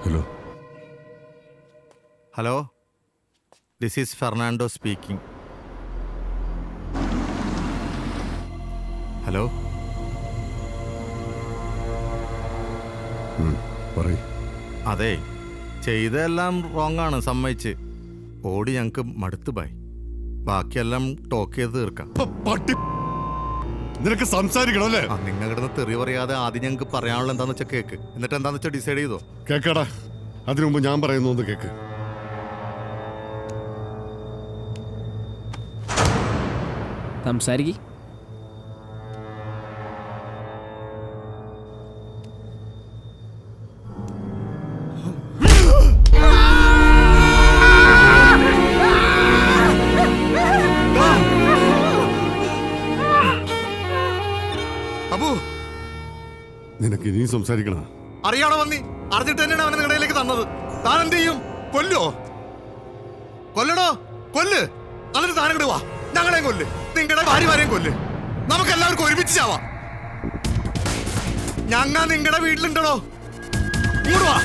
Hello hello, this is Fernando speaking. Hello, പറയ്. അതെ, ചെയ്തതെല്ലാം റോങ് ആണ്, സമ്മതിച്ച്. ഓടി ഞങ്ങൾക്ക് മടുത്ത് ബായ്. ബാക്കിയെല്ലാം ടോക്ക് ചെയ്ത് തീർക്കാം. നിനക്ക് സംസാരിക്കണം അല്ലേ? നിങ്ങളുടെ തെറി പറയാതെ ആദ്യം ഞങ്ങൾക്ക് പറയാനുള്ള എന്താന്ന് വെച്ചാൽ കേക്ക്, എന്നിട്ട് എന്താന്ന് വെച്ചാൽ ഡിസൈഡ് ചെയ്തോ. കേക്കാടാ, അതിനു മുമ്പ് ഞാൻ പറയുന്നു ഒന്ന് കേക്ക്. സംസാരിക്ക്. അപ്പു, നിനക്ക് ഇനിയും സംസാരിക്കണ? അറിയാണോ വന്നി? അറിഞ്ഞിട്ട് തന്നെയാണ് അവനെ നിങ്ങളിലേക്ക് തന്നത്. താൻ എന്ത് ചെയ്യും? കൊല്ലോ? കൊല്ലടോ, കൊല്ല്. അതിന് താനങ്ങട് വാ, ഞങ്ങളെയും കൊല്ല്, നിങ്ങളുടെ ഭാര്യമാരെയും കൊല്ല്. നമുക്ക് എല്ലാവർക്കും ഒരുമിച്ച് ചാവാം. ഞങ്ങ നിങ്ങളുടെ വീട്ടിലുണ്ടോ? ഇങ്ങോട്ട് വാ.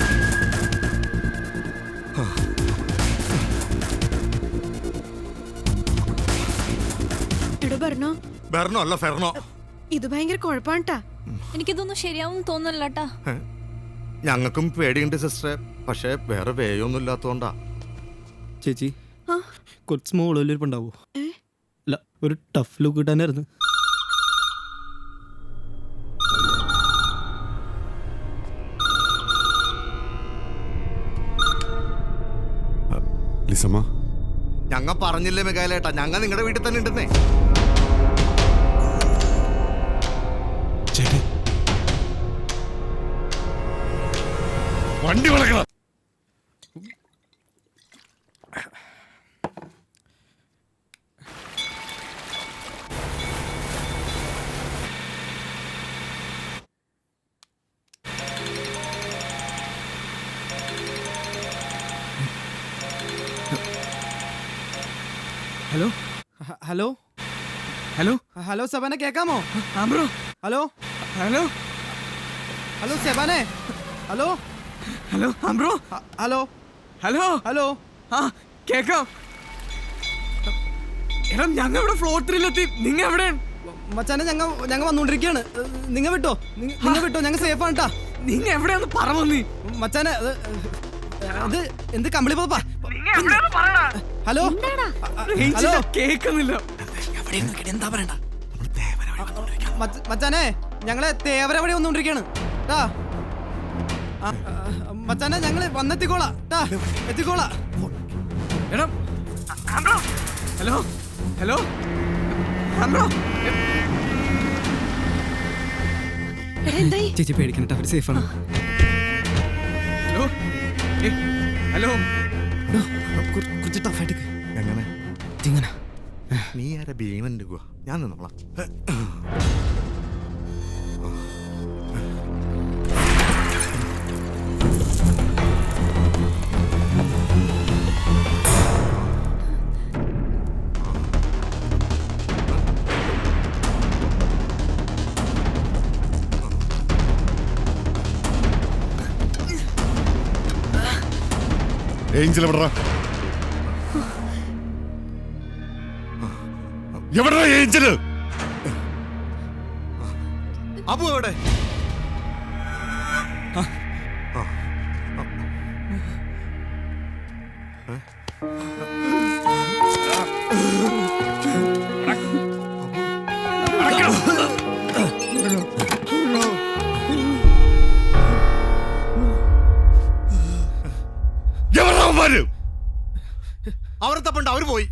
ബെർണോ അല്ല ഫെർണോ. ഇത് ഭയങ്കര കുഴപ്പാണ്ടാ. എനിക്കിതൊന്നും ശരിയാവും തോന്നല്ലേട്ടാ. ഞങ്ങൾക്കും പേടിയുണ്ട് സിസ്റ്ററെ, പക്ഷെ വേറെ വേയൊന്നും ഇല്ലാത്തോണ്ടാ. ചേച്ചി, കുറച്ച് സ്മോൾ ഉണ്ടാവോ? അല്ല, ഒരു ടഫ് ലുക്ക് കിട്ടാനായിരുന്നു. ലിസമ്മ, ഞങ്ങ പറഞ്ഞില്ലേ മികാലേട്ടാ, ഞങ്ങ നിങ്ങളുടെ വീട്ടിൽ തന്നെ ഉണ്ടെന്നേ. വണ്ടി വളക്കണം. ഹലോ ഹലോ ഹലോ ഹലോ സെബാനെ, കേക്കാമോ? ബ്രോ, ഹലോ ഹലോ ഹലോ സെബാനെ, hello hello bro, hello hello hello. ആ, കേക്കാം. എടാ, ഞങ്ങൾ ഇവിടെ ഫ്ലോർ 3-ലെത്തി. നിങ്ങ എവിടെയാണ്? മച്ചാനെ, ഞങ്ങൾ വന്നോണ്ടിരിക്കുകയാണ്. നിങ്ങ വിട്ടോ, ഞങ്ങൾ സേഫ് ആണ്. നിങ്ങ എവിടെയാന്ന് പറവന്നി മച്ചാനെ. അത് എന്ത് കമ്പിളി പോപ്പാ. ഹലോ ഹലോ, കേക്കുന്നില്ല. എന്താ പറയണ്ട മച്ചാനെ, ഞങ്ങളെ തേവര വഴി വന്നോണ്ടിരിക്കാണ്. മച്ചാനെ, ഞങ്ങള് വന്നെത്തിക്കോളാ. എത്തിക്കോളാ. എടാ, ഹലോ ഹലോ ചേച്ചി, പേടിക്കണ്ട, അവര് സേഫാണ്. ഹലോ ഹലോ, കുറച്ച് ടഫായിട്ട്. എങ്ങനെ ഇങ്ങനെ നീ ആരാ? ഭീമൻ ഞാൻ നിന്നോളാം. ഏഞ്ചൽ എവിടാ? എവിടാ ഏഞ്ചല്? അബു എവിടെ? അവർ തപ്പുണ്ട്, അവര് പോയി.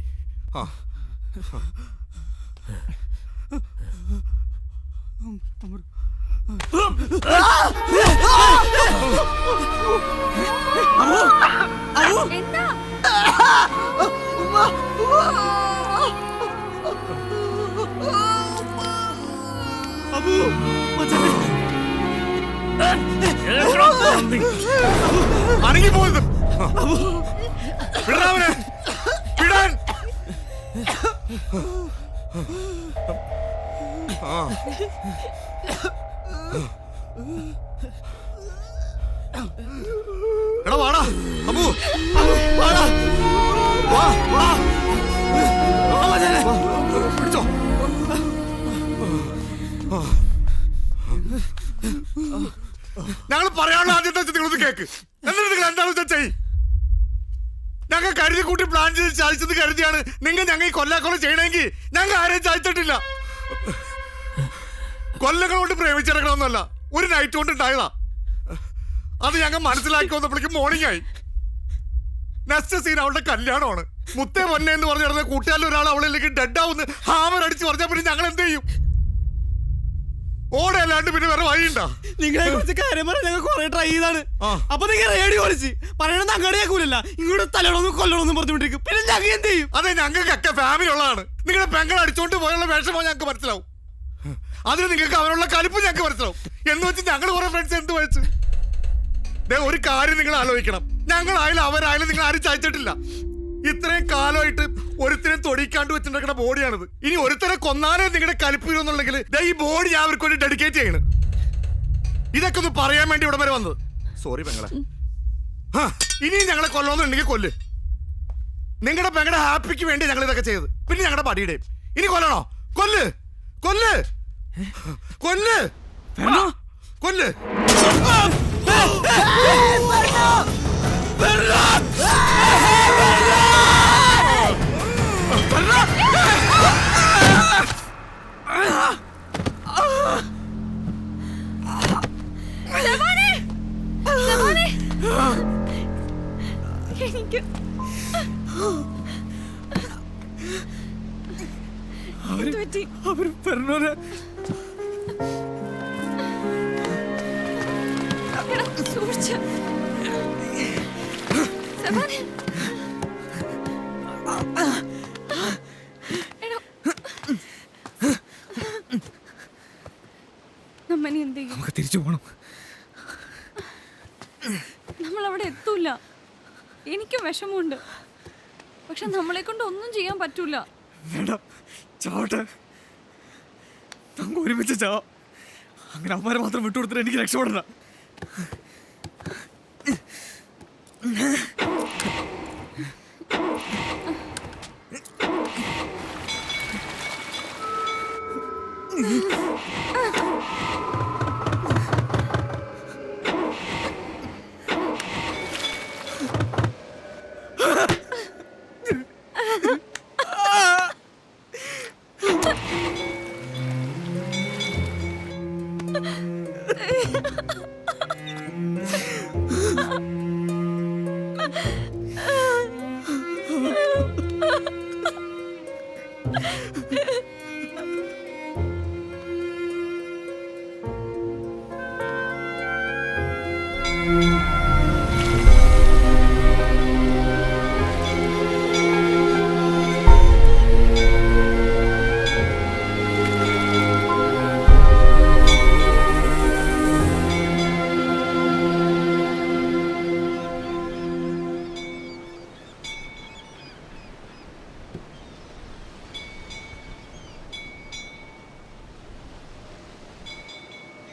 അനങ്ങി പോയത്. വിടാൻ എടാ വാടാ അപ്പു വാടാ വാ വാ പിടിച്ചോ. ഞങ്ങൾ പറയാനുള്ള ആദ്യത്തെ നിങ്ങളൊന്ന് കേക്ക്, എന്നിട്ട് നിങ്ങൾ എന്താണെന്ന് വെച്ചാൽ ചെയ്യ്. ഞങ്ങൾ കരുതി കൂട്ടി പ്ലാൻ ചെയ്ത് ചായച്ചെന്ന് കരുതിയാണ് നിങ്ങൾ ഞങ്ങൾ ഈ കൊല്ലാക്കൊല ചെയ്യണമെങ്കിൽ ഞങ്ങൾ ആരെയും ചായച്ചിട്ടില്ല. കൊല്ലങ്ങൾ കൊണ്ട് പ്രേമിച്ചിടക്കണമെന്നല്ല, ഒരു നൈറ്റ് കൊണ്ട് ഉണ്ടായതാ. അത് ഞങ്ങൾ മനസ്സിലാക്കി വന്നപ്പോഴേക്കും മോർണിംഗ് ആയി. നെക്സ്റ്റ് സീൻ അവളുടെ കല്യാണമാണ്. മുത്തേ പൊന്നെ എന്ന് പറഞ്ഞു നടന്ന കൂട്ടുകാരിൽ ഒരാൾ അവളിലേക്ക് ഡെഡ് ആവുന്ന ഹാമർ അടിച്ച് പറഞ്ഞാൽ പിന്നെ ഞങ്ങൾ എന്ത് ചെയ്യും? ഓടെ അല്ലാണ്ട് പിന്നെ വേറെ വഴിയുണ്ടാ? നിങ്ങളെ കുറിച്ച് കാര്യം പറയാൻ ഞങ്ങൾ കുറെ ട്രൈ ചെയ്താണ്. അപ്പൊ നിങ്ങൾ റേഡിയോ വിളിച്ച് പറയണത് അങ്ങോട്ട് കേൾക്കൂലല്ല, ഇങ്ങോട്ട് തലയോടൊന്നും കൊല്ലണമെന്നും പറഞ്ഞുകൊണ്ടിരിക്കും. പിന്നെ ഞങ്ങൾ എന്ത് ചെയ്യും? അതെ, ഞങ്ങൾക്കൊക്കെ ഫാമിലി ഉള്ളതാണ്. നിങ്ങളുടെ പെങ്ങൾ അടിച്ചോണ്ട് പോയുള്ള വിഷമോ ഞങ്ങൾക്ക് മനസ്സിലാവും. അതിന് നിങ്ങൾക്ക് അവനുള്ള കലിപ്പ് ഞങ്ങൾക്ക് മനസ്സിലാവും. എന്ന് വെച്ച് ഞങ്ങൾ കുറെ ഫ്രണ്ട്സ് എന്ത് വഹിച്ച് ഒരു കാര്യം നിങ്ങൾ ആലോചിക്കണം. ഞങ്ങളായാലും അവരായാലും നിങ്ങൾ ആരും ചായച്ചിട്ടില്ല. ഇത്രയും കാലമായിട്ട് ഒരുത്തരം തൊടിക്കാണ്ട് വെച്ചിട്ടുണ്ടാക്കുന്ന ബോഡിയാണിത്. ഇനി ഒരുത്തരെ കൊന്നാലേ നിങ്ങളുടെ കലിപ്പ് വരുമെന്നുണ്ടെങ്കിൽ ഈ ബോഡി ഞാൻ അവർക്ക് വേണ്ടി ഡെഡിക്കേറ്റ് ചെയ്യണം. ഇതൊക്കെ ഒന്ന് പറയാൻ വേണ്ടി ഇവിടെ വരെ വന്നത്. സോറി പെങ്ങളെ. ഇനിയും ഞങ്ങളെ കൊല്ലണമെന്നുണ്ടെങ്കിൽ കൊല്ല്. നിങ്ങളുടെ പെങ്ങളുടെ ഹാപ്പിക്ക് വേണ്ടി ഞങ്ങൾ ഇതൊക്കെ ചെയ്തത്. പിന്നെ ഞങ്ങളുടെ പടിയുടെയും. ഇനി കൊല്ലണോ? കൊല്ല് കൊല്ല് കൊല്ല് കൊല്ല്. എനിക്ക് അവര് പറഞ്ഞോരെ സൂക്ഷിച്ച് നമ്മനി എന്ത് ചെയ്യും? നമുക്ക് തിരിച്ചു പോകണം. നമ്മളവിടെ എത്തൂല. എനിക്കും വിഷമമുണ്ട്, പക്ഷെ നമ്മളെ കൊണ്ട് ഒന്നും ചെയ്യാൻ പറ്റൂല. വേണ്ട, ചാവട്ടെ, നമുക്ക് ഒരുമിച്ച് ചാവാം. അങ്ങനെ അമ്മമാരെ മാത്രം വിട്ടുകൊടുത്തിട്ട് എനിക്ക് രക്ഷപ്പെടണ്ട.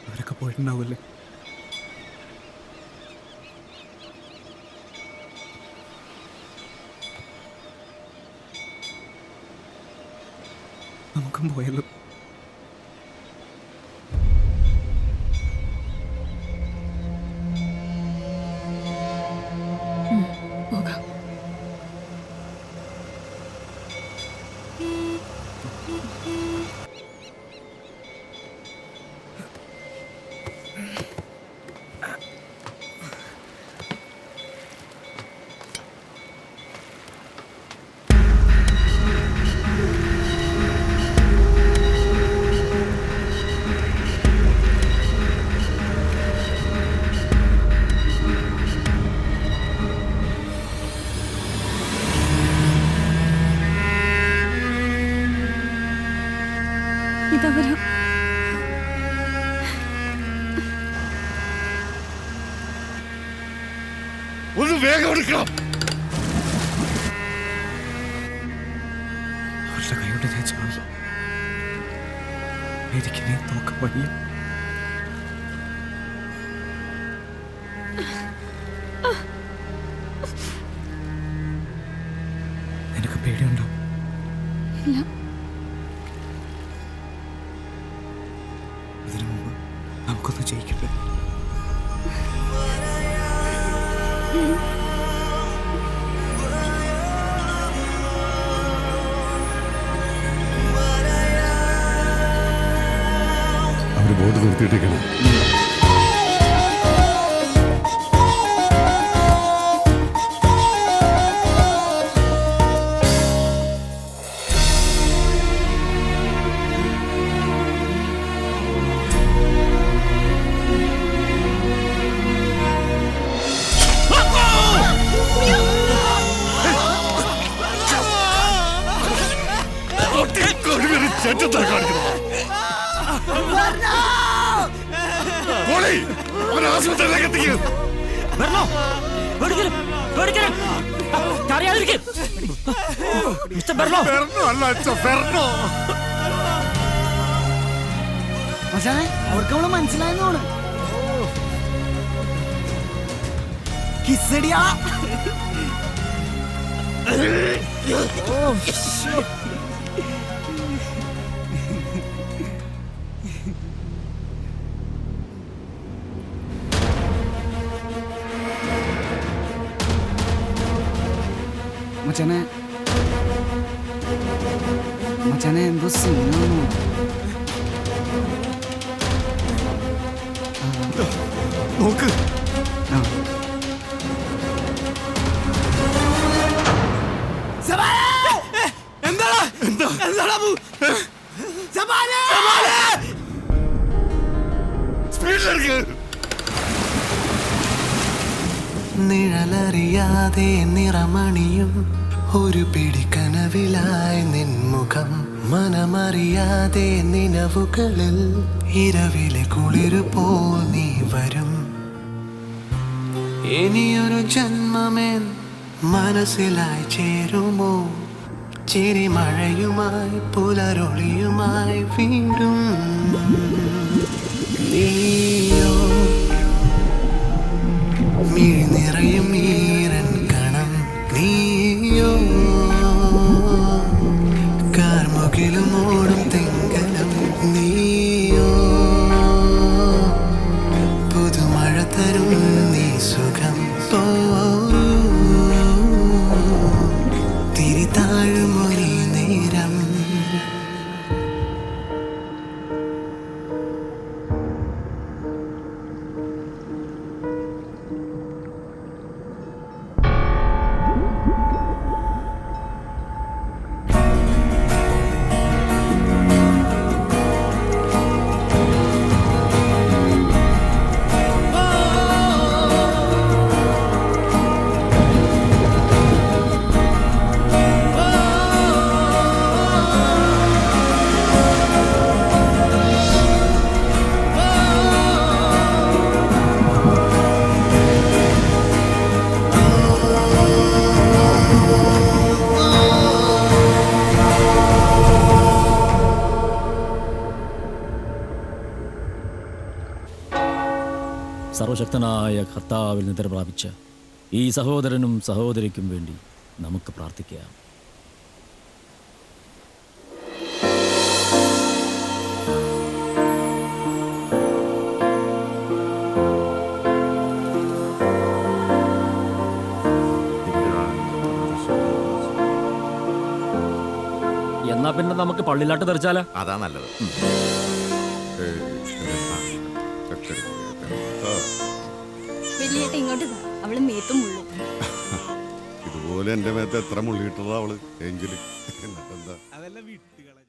അവരൊക്കെ പോയിട്ടുണ്ടാവില്ലേ? നമുക്കും പോയല്ലോ. പോകാം. ഇതവരാ. ഒന്ന് വേഗം എടുക്കണം. അവരുടെ കൈകൊണ്ട് ഞാൻ ചാവില്ല. എനിക്കിനെ നോക്കാൻ വയ്യ. നിനക്ക് പേടിയുണ്ടോ? ഇല്ല. ഇതിനു മുമ്പ് നമുക്കൊന്ന് ജയിക്കട്ടെ. അവര് ബോട്ട് നിർത്തിയിട്ടേക്കണം. അവർക്ക് നമ്മള് മനസ്സിലായെന്നോണ്. കിസ്സടിയാ. മച്ചാനെ എന്തോ സീനാണോ? നോക്ക്. നിഴലറിയാതെ നിറമണിയും ഒരു പിടിക്കനവിലായി നിൻമുഖം, മനമറിയാതെ നിലവുകളിൽ ഇരവിലെ കുളിരുപോൽ നീ വരും. ഇനിയൊരു ജന്മമേൻ മനസ്സിലായി ചേരുമോ? ചിരിമഴയുമായി പുലരൊളിയുമായി വീണ്ടും നീയോ മിഴി നിറയും ഈരൻ കണം, നീയോ കാർമുകിലും ഓടും തെങ്കലം, നീയോ പുതുമഴ തരും നീ സുഖം. തിരിതാഴുമൊരു നേരം സർവശക്തനായ കർത്താവിൽ നിദ്ര പ്രാപിച്ച ഈ സഹോദരനും സഹോദരിക്കും വേണ്ടി നമുക്ക് പ്രാർത്ഥിക്കാം. എന്നാ പിന്നെ നമുക്ക് പള്ളിയിലാട്ട് തെറിച്ചാലോ? അതാ നല്ലത്. വലിയേട്ട ഇങ്ങോട്ട് അവള് മേത്തും മുള്ളു. ഇതുപോലെ എന്റെ മേത്ത് എത്ര മുള്ളിയിട്ടതാ അവള്. എങ്കിലും എന്താ അതെല്ലാം വീട്ടുകളെ